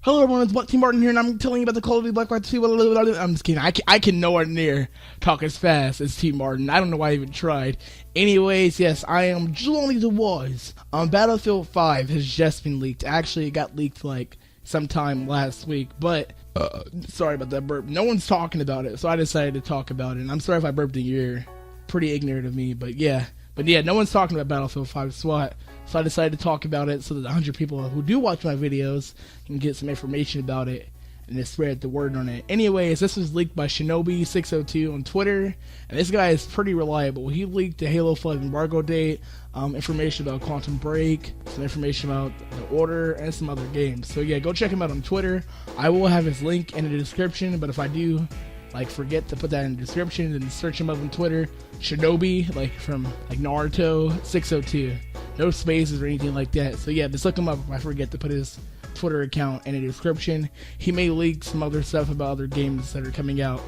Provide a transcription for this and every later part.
Hello everyone, it's Team Martin here, and I'm telling you about the Call of Duty Black Ops 2. I'm just kidding. I can nowhere near talk as fast as Team Martin. I don't know why I even tried. Anyways, yes, I am Johnny the Wise. Battlefield 5 has just been leaked. Actually, it got leaked like sometime last week, but sorry about that burp. No one's talking about it, so I decided to talk about it. And I'm sorry if I burped in your ear. Pretty ignorant of me, but yeah. But yeah, no one's talking about Battlefield 5 SWAT, so I decided to talk about it so that the 100 people who do watch my videos can get some information about it and just spread the word on it. Anyways, this was leaked by Shinobi602 on Twitter, and this guy is pretty reliable. He leaked the Halo 5 embargo date, information about Quantum Break, some information about The Order, and some other games. So yeah, go check him out on Twitter. I will have his link in the description, but if I do forget to put that in the description, and search him up on Twitter, Shinobi, from Naruto 602, no spaces or anything like that. So yeah, just look him up if I forget to put his Twitter account in the description. He may leak some other stuff about other games that are coming out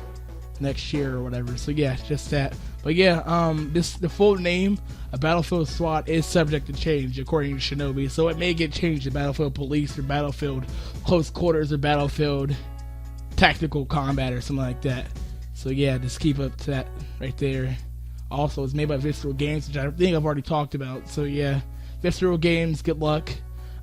next year or whatever. So yeah, just that. But yeah, the full name of Battlefield SWAT is subject to change according to Shinobi, so it may get changed to Battlefield Police or Battlefield Close Quarters or Battlefield Tactical Combat or something like that. So yeah, just keep up to that right there. Also, it's made by Visceral Games, which I think I've already talked about. So yeah, Visceral Games, good luck.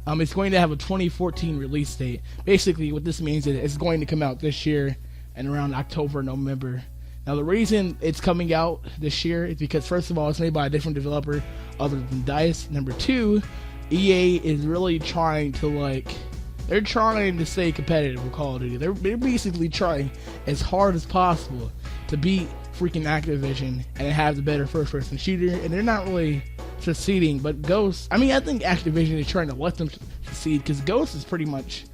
It's going to have a 2014 release date. Basically, what this means is it's going to come out this year and around October, November. Now, the reason it's coming out this year is because, first of all, it's made by a different developer other than DICE. Number two, EA is really trying to they're trying to stay competitive with Call of Duty. They're basically trying as hard as possible to beat freaking Activision and have the better first-person shooter, and they're not really succeeding. But Ghost, I think Activision is trying to let them succeed, because Ghost is pretty much,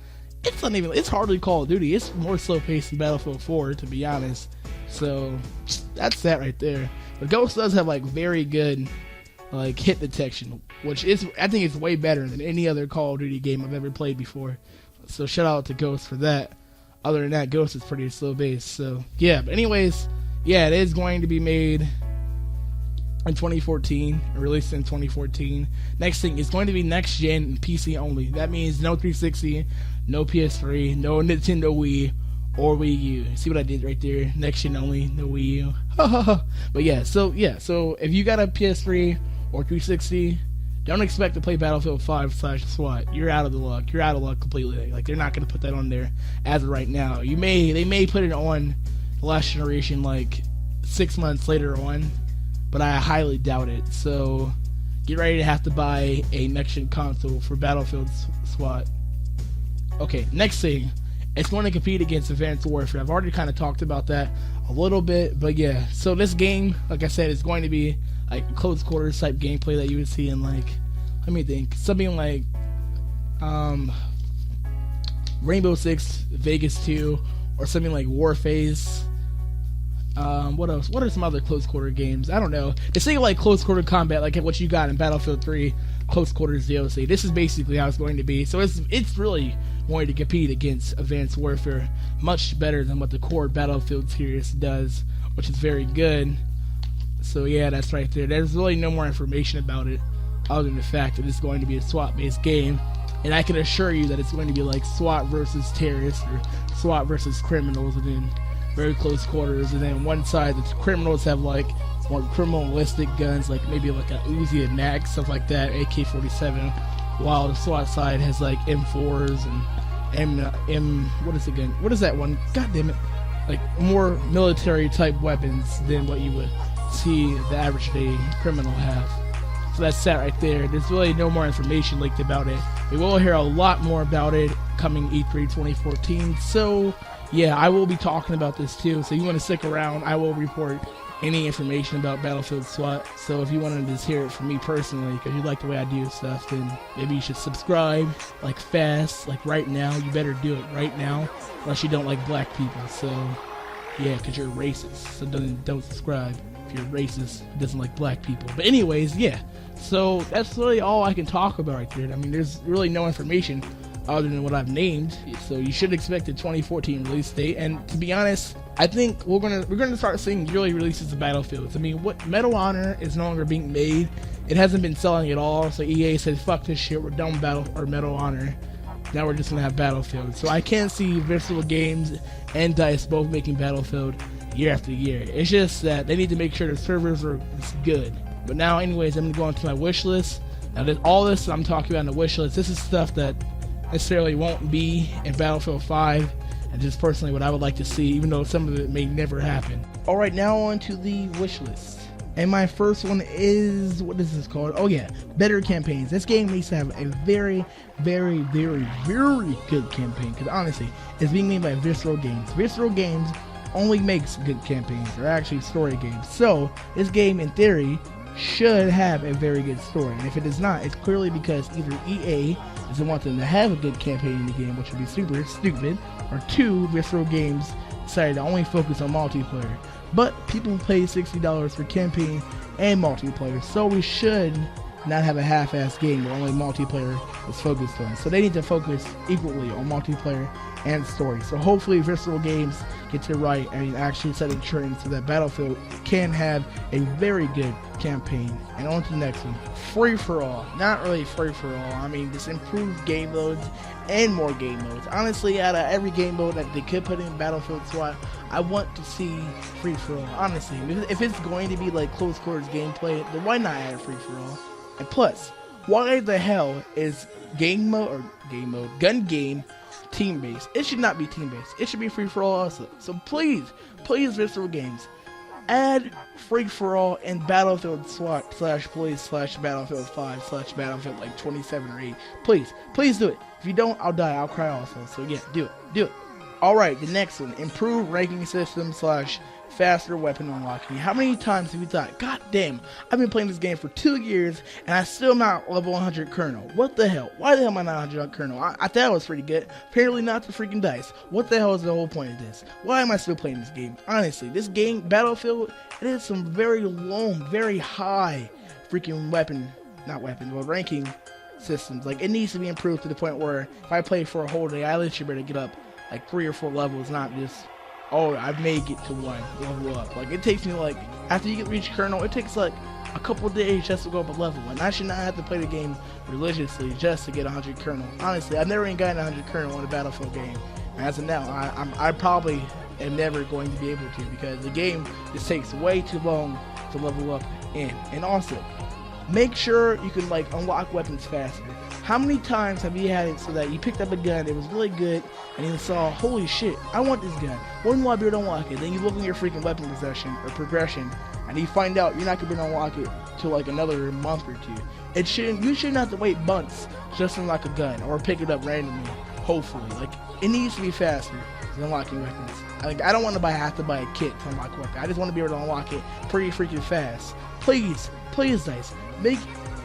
it's hardly Call of Duty. It's more slow-paced than Battlefield 4, to be honest. So that's that right there. But Ghost does have very good hit detection, which is, I think, it's way better than any other Call of Duty game I've ever played before. So shout out to Ghost for that. Other than that, Ghost is pretty slow based. So yeah, but anyways, yeah, it is going to be made in 2014, released in 2014. Next thing, it's going to be next gen and PC only. That means no 360, no PS3, no Nintendo Wii or Wii U. See what I did right there? Next gen only, no Wii U. But yeah, so if you got a PS3 or 360, don't expect to play Battlefield 5 / SWAT. You're out of the luck. You're out of luck completely. They're not going to put that on there as of right now. They may put it on the last generation 6 months later on, but I highly doubt it. So get ready to have to buy a next gen console for Battlefield SWAT. Okay, next thing, it's going to compete against Advanced Warfare. I've already kind of talked about that a little bit, but yeah. So this game, like I said, is going to be close quarters type gameplay that you would see in let me think, something like Rainbow Six, Vegas 2, or something like Warface. What else? What are some other close quarter games? I don't know. It's saying close quarter combat, like what you got in Battlefield 3 Close Quarters DLC. This is basically how it's going to be. So it's really going to compete against Advanced Warfare much better than what the core Battlefield series does, which is very good. So yeah, that's right there. There's really no more information about it other than the fact that it's going to be a SWAT-based game, and I can assure you that it's going to be SWAT versus terrorists or SWAT versus criminals, and then very close quarters, and then one side the criminals have more criminalistic guns, maybe a Uzi and Mag, stuff like that, AK-47, while the SWAT side has M4s and what is it again? What is that one? God damn it! More military type weapons than what you would see the average day criminal have. So that's that right there. There's really no more information leaked about it. We will hear a lot more about it coming E3 2014. So yeah, I will be talking about this too. So you want to stick around, I will report any information about Battlefield SWAT. So if you want to just hear it from me personally, because you like the way I do stuff, then maybe you should subscribe fast, right now. You better do it right now, unless you don't like black people. So yeah, because you're racist, so don't subscribe if you're racist who doesn't like black people. But anyways, yeah, so that's really all I can talk about right there. There's really no information other than what I've named, so you should expect a 2014 release date. And to be honest, I think we're gonna start seeing yearly releases of Battlefields. What Medal of Honor is no longer being made. It hasn't been selling at all, so EA said, fuck this shit, we're done with Medal of Honor. now we're just gonna have Battlefield. So I can't see Visceral Games and DICE both making Battlefield year after year. It's just that they need to make sure the servers are good. But now, anyways, I'm gonna go on to my wish list. Now, all this I'm talking about in the wish list, this is stuff that necessarily won't be in Battlefield 5, and just personally what I would like to see, even though some of it may never happen. Alright, now on to the wish list. And my first one is, what is this called? Oh yeah, better campaigns. This game needs to have a very, very, very, very good campaign, because honestly, it's being made by Visceral Games. Visceral Games only makes good campaigns, or actually story games. So, this game, in theory, should have a very good story. And if it does not, it's clearly because either EA doesn't want them to have a good campaign in the game, which would be super stupid, or two, Visceral Games decided to only focus on multiplayer. But people pay $60 for campaign and multiplayer, so we should not have a half-assed game where only multiplayer is focused on. So they need to focus equally on multiplayer and story. So hopefully Visceral Games gets it right and actually set a trend so that Battlefield can have a very good campaign. And on to the next one. Free for all. Not really free for all. I mean, just improved game modes and more game modes. Honestly, out of every game mode that they could put in Battlefield SWAT, I want to see free for all. Honestly, if it's going to be like close quarters gameplay, then why not add free for all? And plus, why the hell is gun game team-based? It should not be team-based. It should be free-for-all also. So please, Visceral Games, add free-for-all in Battlefield SWAT /Battlefield 5 Battlefield like 27 or 8. Please do it. If you don't, I'll die. I'll cry also. So yeah, do it. Alright, the next one. Improved ranking system / faster weapon unlocking. How many times have you thought, God damn, I've been playing this game for 2 years and I still not level 100 Colonel. What the hell? Why the hell am I not 100 Colonel? I thought it was pretty good. Apparently not the freaking DICE. What the hell is the whole point of this? Why am I still playing this game? Honestly, this game, Battlefield, it is some very long, very high freaking ranking systems. Like, it needs to be improved to the point where if I play for a whole day, I literally better get up like 3 or 4 levels, not just, oh, I've made it to 1 level up. Like, it takes me, like, after you reach Colonel, it takes like a couple days just to go up a level, and I should not have to play the game religiously just to get 100 Colonel. Honestly, I've never even gotten 100 Colonel in a Battlefield game, and as of now, I probably am never going to be able to, because the game just takes way too long to level up in. And also, make sure you can like unlock weapons faster. How many times have you had it so that you picked up a gun that was really good and you saw, holy shit, I want this gun. When will I be able to unlock it? Then you look in your freaking weapon possession or progression and you find out you're not going to be able to unlock it till like another month or two. You shouldn't have to wait months just to unlock a gun or pick it up randomly, hopefully. Like, it needs to be faster than unlocking weapons. Like, I don't want to have to buy a kit to unlock a weapon. I just want to be able to unlock it pretty freaking fast. Please, DICE, make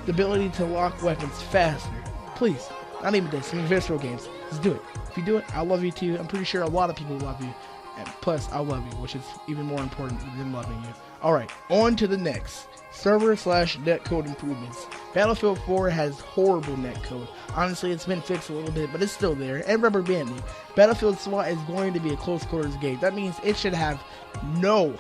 the ability to unlock weapons faster. Please. Not even this. I mean, Visceral Games. Just do it. If you do it, I love you too. I'm pretty sure a lot of people love you. And plus, I love you, which is even more important than loving you. Alright, on to the next. Server / netcode improvements. Battlefield 4 has horrible netcode. Honestly, it's been fixed a little bit, but it's still there. And rubber banding. Battlefield SWAT is going to be a close quarters game. That means it should have no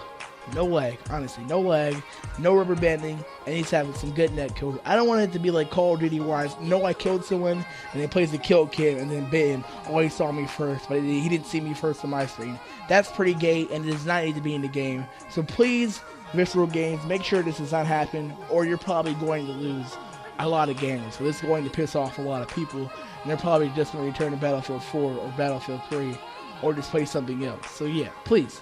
lag, honestly, no lag, no rubber banding, and he's having some good netcode. I don't want it to be like Call of Duty where I killed someone, and then plays the kill cam, and then bam, oh, he saw me first, but he didn't see me first on my screen. That's pretty gay, and it does not need to be in the game. So please, Visceral Games, make sure this does not happen, or you're probably going to lose a lot of games. So this is going to piss off a lot of people, and they're probably just going to return to Battlefield 4 or Battlefield 3, or just play something else. So yeah, please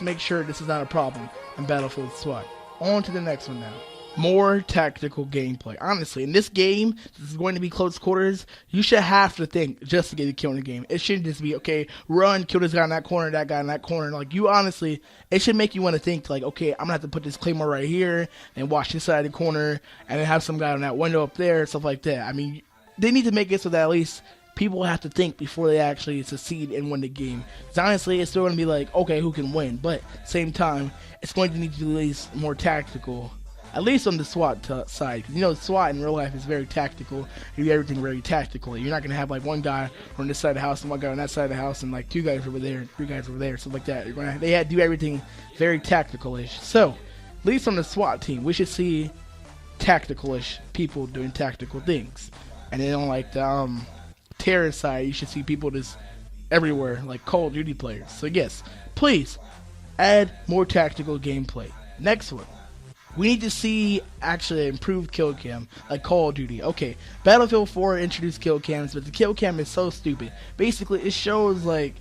make sure this is not a problem in Battlefield SWAT. On to the next one now. More tactical gameplay. Honestly, in this game, this is going to be close quarters. You should have to think just to get a kill in the game. It shouldn't just be, okay, run, kill this guy in that corner, that guy in that corner. Like, you honestly, it should make you want to think, like, okay, I'm going to have to put this claymore right here and watch this side of the corner and then have some guy on that window up there, stuff like that. I mean, they need to make it so that at least people have to think before they actually succeed and win the game. Because honestly, it's still going to be like, okay, who can win? But at the same time, it's going to need to be at least more tactical. At least on the SWAT side. Because, you know, SWAT in real life is very tactical. You do everything very tactically. You're not going to have, like, one guy on this side of the house and one guy on that side of the house and, like, 2 guys over there and 3 guys over there, stuff like that. They had to do everything very tactical-ish. So, at least on the SWAT team, we should see tactical-ish people doing tactical things. And then on, like, the terror side, you should see people just everywhere, like Call of Duty players. So yes, please add more tactical gameplay. Next one. We need to see actually improved kill cam, like Call of Duty. Okay, Battlefield 4 introduced kill cams, but the kill cam is so stupid. Basically, it shows like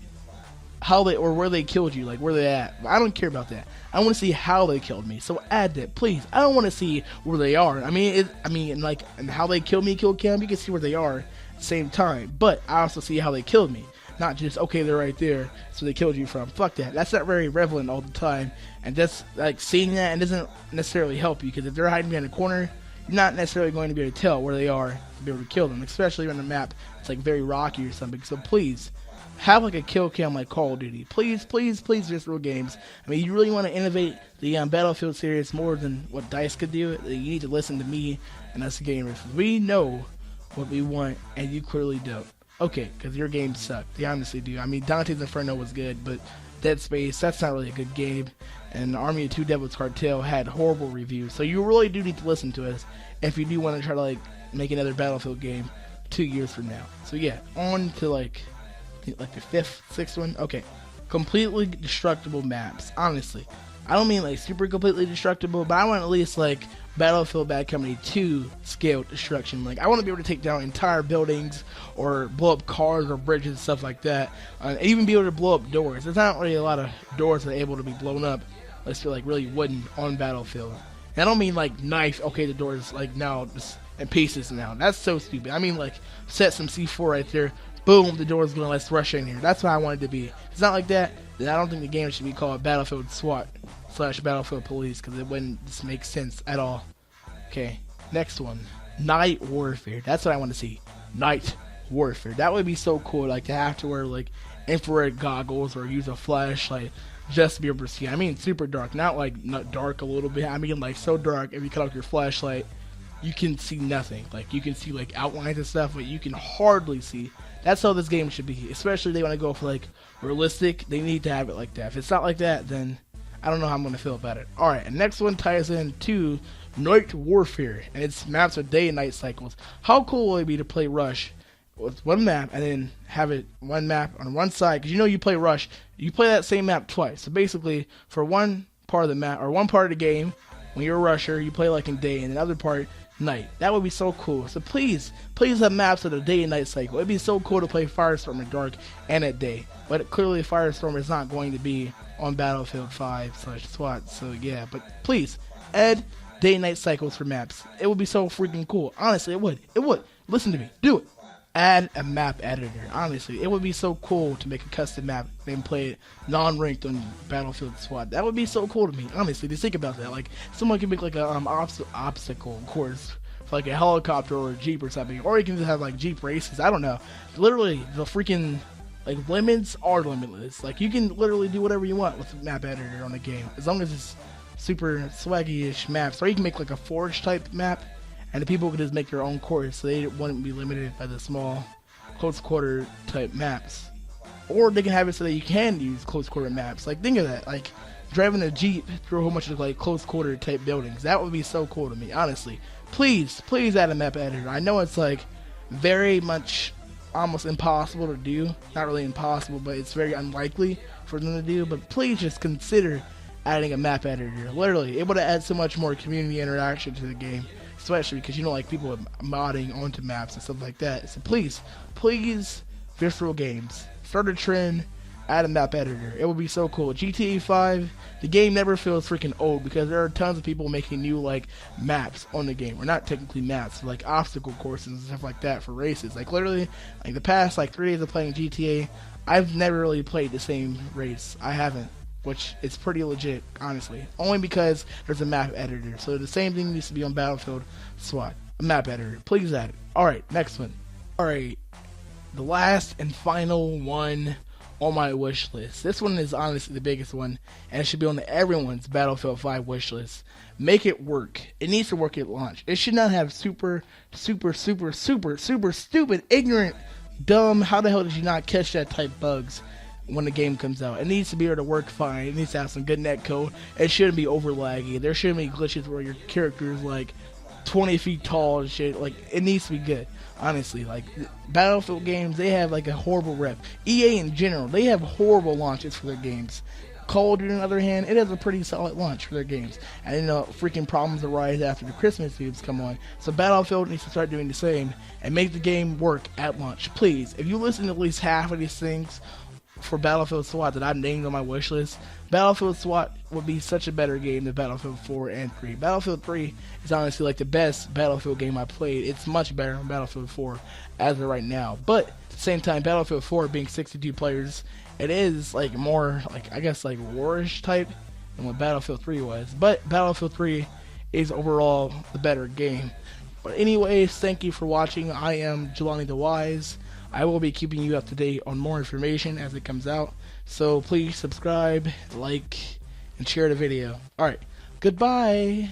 how they or where they killed you, like where they at. I don't care about that. I want to see how they killed me. So add that, please. I don't want to see where they are. I mean, and how they killed me, kill cam. You can see where they are at the same time, but I also see how they killed me. Not just, okay, they're right there, so they killed you from. Fuck that. That's not very relevant all the time. And just, like, seeing that, it doesn't necessarily help you. Because if they're hiding behind a corner, you're not necessarily going to be able to tell where they are to be able to kill them. Especially on the map, it's, like, very rocky or something. So please, have, like, a kill cam like Call of Duty. Please, please, please, just real games. I mean, you really want to innovate the Battlefield series more than what DICE could do. You need to listen to me and us gamers. We know what we want, and you clearly don't. Okay, because your games suck. They honestly do. I mean, Dante's Inferno was good, but Dead Space, that's not really a good game. And Army of Two Devils Cartel had horrible reviews. So you really do need to listen to us if you do want to try to, like, make another Battlefield game 2 years from now. So yeah, on to, like the 5th, 6th one. Okay, completely destructible maps. Honestly, I don't mean, like, super completely destructible, but I want at least, like, Battlefield Bad Company 2 scale destruction. Like, I want to be able to take down entire buildings or blow up cars or bridges and stuff like that. And even be able to blow up doors. There's not really a lot of doors that are able to be blown up unless they're, like, really wooden on Battlefield. And I don't mean, like, knife. Okay, the door's, like, now just in pieces now. That's so stupid. I mean, like, set some C4 right there. Boom, the door's gonna let's rush in here. That's what I want it to be. If it's not like that, then I don't think the game should be called Battlefield SWAT / Battlefield Police, because it wouldn't just make sense at all. Okay, next one. Night Warfare. That's what I want to see. Night Warfare. That would be so cool, like, to have to wear, like, infrared goggles or use a flashlight just to be able to see. I mean super dark, not dark a little bit. I mean, like, so dark if you cut off your flashlight, you can see nothing. Like, you can see, like, outlines and stuff, but you can hardly see. That's how this game should be. Especially if they want to go for, like, realistic. They need to have it like that. If it's not like that, then I don't know how I'm going to feel about it. Alright, and next one ties in to Night Warfare, and its maps are day and night cycles. How cool will it be to play Rush with one map and then have it one map on one side? Because you know you play Rush, you play that same map twice. So basically, for one part of the map, or one part of the game, when you're a rusher, you play like in day, and another part night. That would be so cool. So please have maps of the day and night cycle. It'd be so cool to play Firestorm at dark and at day. But clearly Firestorm is not going to be on Battlefield 5 / SWAT. So yeah, but please add day and night cycles for maps. It would be so freaking cool. Honestly, it would. It would. Listen to me. Do it. Add a map editor. Honestly, it would be so cool to make a custom map and play it non-ranked on Battlefield SWAT. That would be so cool to me. Honestly, just think about that. Like, someone can make like a obstacle course for like a helicopter or a jeep or something, or you can just have like jeep races. I don't know. Literally, the freaking like limits are limitless. Like, you can literally do whatever you want with the map editor on the game, as long as it's super swaggy-ish maps. Or you can make like a forge type map, and the people could just make their own course, so they wouldn't be limited by the small close quarter type maps. Or they can have it so that you can use close quarter maps. Like, think of that, like driving a jeep through a whole bunch of like close quarter type buildings. That would be so cool to me, honestly. Please add a map editor. I know it's like very much almost impossible to do. Not really impossible, but it's very unlikely for them to do. But please just consider adding a map editor. Literally, it would add so much more community interaction to the game, especially because, you know, like, people are modding onto maps and stuff like that. So please, Visceral Games, start a trend, add a map editor. It would be so cool. GTA 5, the game never feels freaking old because there are tons of people making new, like, maps on the game. Or not technically maps, but, like, obstacle courses and stuff like that for races. Like, literally, like, the past, like, 3 days of playing GTA, I've never really played the same race. I haven't. Which is pretty legit, honestly. Only because there's a map editor. So the same thing needs to be on Battlefield SWAT. A map editor. Please add it. Alright, next one. Alright, the last and final one on my wish list. This one is honestly the biggest one, and it should be on everyone's Battlefield 5 wish list. Make it work. It needs to work at launch. It should not have super stupid, ignorant, dumb, how the hell did you not catch that type bugs when the game comes out. It needs to be able to work fine. It needs to have some good netcode. It shouldn't be over laggy. There shouldn't be glitches where your character is like 20 feet tall and shit. Like, it needs to be good. Honestly, like, Battlefield games, they have like a horrible rep. EA in general, they have horrible launches for their games. Call of Duty, on the other hand, it has a pretty solid launch for their games. And then freaking problems arise after the Christmas games come on. So Battlefield needs to start doing the same and make the game work at launch. Please, if you listen to at least half of these things for Battlefield SWAT that I've named on my wish list, Battlefield SWAT would be such a better game than Battlefield 4 and 3. Battlefield 3 is honestly like the best Battlefield game I played. It's much better than Battlefield 4 as of right now. But at the same time, Battlefield 4 being 62 players, it is like more like, I guess, like warish type than what Battlefield 3 was. But Battlefield 3 is overall the better game. But anyways, thank you for watching. I am Jelani the Wise. I will be keeping you up to date on more information as it comes out. So please subscribe, like, and share the video. Alright, goodbye.